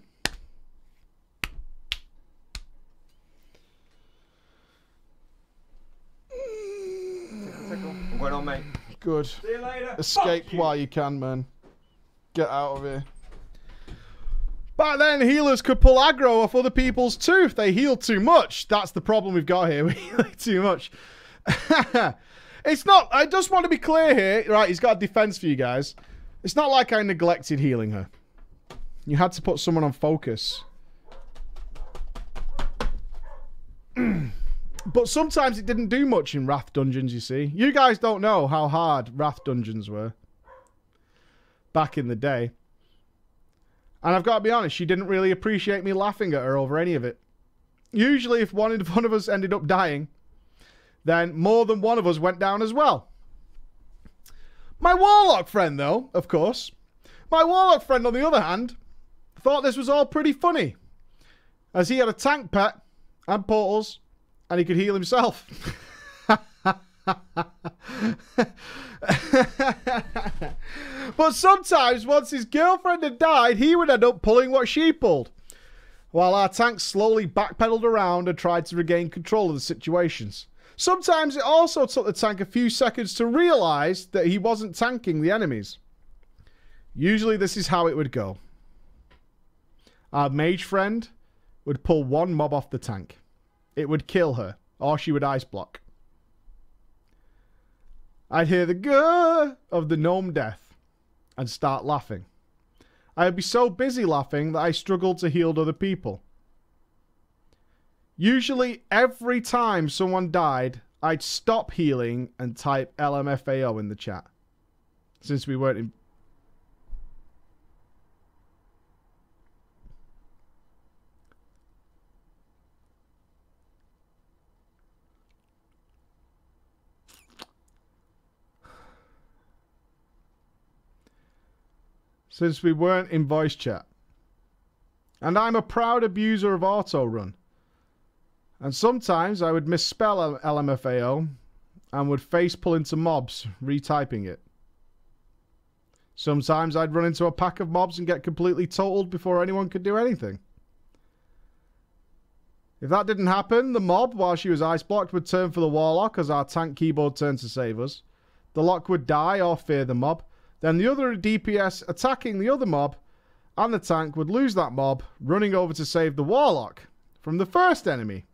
I'm going on, mate. Good. See you later. Escape while you can, man. Get out of here. Back then, healers could pull aggro off other people's too if they healed too much. That's the problem we've got here. We heal too much. It's not... I just want to be clear here. Right, he's got a defense for you guys. It's not like I neglected healing her. You had to put someone on focus. But sometimes it didn't do much in Wrath dungeons, you see. You guys don't know how hard Wrath dungeons were back in the day. And I've got to be honest, she didn't really appreciate me laughing at her over any of it. Usually if one of us ended up dying, then more than one of us went down as well. My Warlock friend, though, of course. My Warlock friend, on the other hand, thought this was all pretty funny, as he had a tank pet and portals, and he could heal himself. But sometimes, once his girlfriend had died, he would end up pulling what she pulled, while our tank slowly backpedaled around and tried to regain control of the situations. Sometimes it also took the tank a few seconds to realise that he wasn't tanking the enemies. Usually this is how it would go. Our mage friend would pull one mob off the tank. It would kill her, or she would ice block. I'd hear the grrr of the gnome death and start laughing. I'd be so busy laughing that I struggled to heal other people. Usually every time someone died, I'd stop healing and type LMFAO in the chat. Since we weren't in... Since we weren't in voice chat. And I'm a proud abuser of auto-run. And sometimes I would misspell LMFAO and would face pull into mobs, retyping it. Sometimes I'd run into a pack of mobs and get completely totaled before anyone could do anything. If that didn't happen, the mob, while she was ice blocked, would turn for the Warlock as our tank keyboard turned to save us. The lock would die or fear the mob. Then the other DPS attacking the other mob, and the tank would lose that mob, running over to save the Warlock from the first enemy.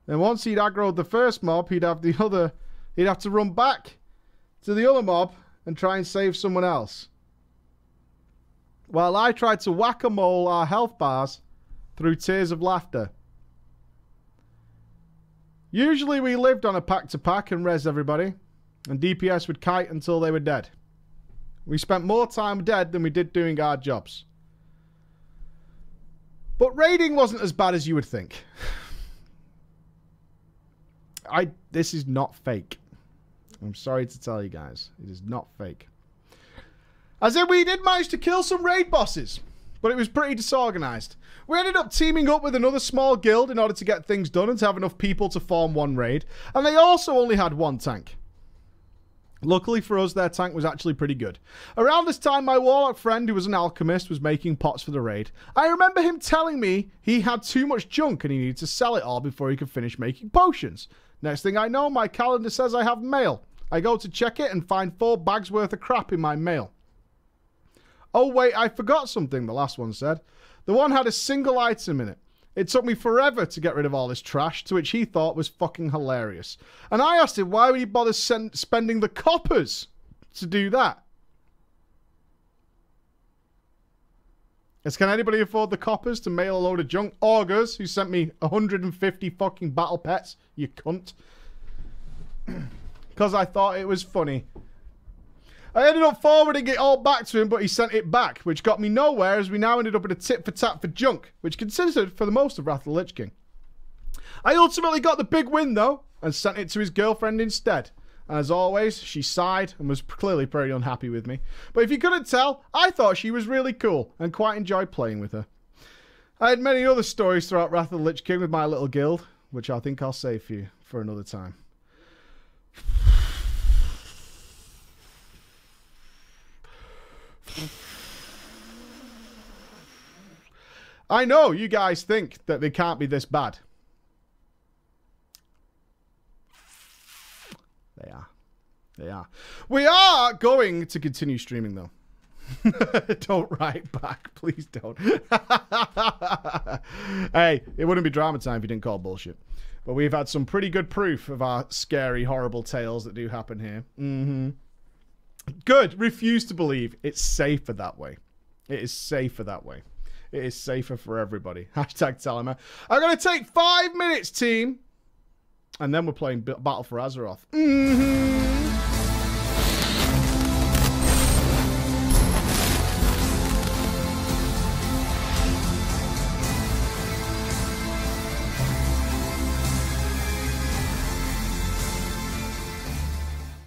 Then once he'd aggroed the first mob, he'd have to run back to the other mob and try and save someone else. While I tried to whack-a-mole our health bars through tears of laughter. Usually we lived on a pack-to-pack and res everybody, and DPS would kite until they were dead. We spent more time dead than we did doing our jobs. But raiding wasn't as bad as you would think. This is not fake. I'm sorry to tell you guys. It is not fake. As in, we did manage to kill some raid bosses, but it was pretty disorganized. We ended up teaming up with another small guild in order to get things done and to have enough people to form one raid, and they also only had one tank. Luckily for us, their tank was actually pretty good. Around this time, my warlock friend, who was an alchemist, was making pots for the raid. I remember him telling me he had too much junk and he needed to sell it all before he could finish making potions. Next thing I know, my calendar says I have mail. I go to check it and find 4 bags worth of crap in my mail. Oh wait, I forgot something, the last one said. The one had a single item in it. It took me forever to get rid of all this trash, to which he thought was fucking hilarious. And I asked him why would he bother spending the coppers to do that? Can anybody afford the coppers to mail a load of junk? Augurs, who sent me 150 fucking battle pets, you cunt. Because I thought it was funny. I ended up forwarding it all back to him, but he sent it back, which got me nowhere, as we now ended up in a tit for tat for junk, which consisted for the most of Wrath of the Lich King. I ultimately got the big win, though, and sent it to his girlfriend instead. And as always, she sighed and was clearly pretty unhappy with me. But if you couldn't tell, I thought she was really cool and quite enjoyed playing with her. I had many other stories throughout Wrath of the Lich King with my little guild, which I think I'll save for you for another time. I know you guys think that they can't be this bad. They are. They are. We are going to continue streaming, though. Don't write back. Please don't. Hey, it wouldn't be drama time if you didn't call bullshit. But we've had some pretty good proof of our scary, horrible tales that do happen here. Good. Refuse to believe. It's safer that way. It is safer that way. It is safer for everybody. Hashtag Telemer. I'm going to take 5 minutes, team. And then we're playing Battle for Azeroth.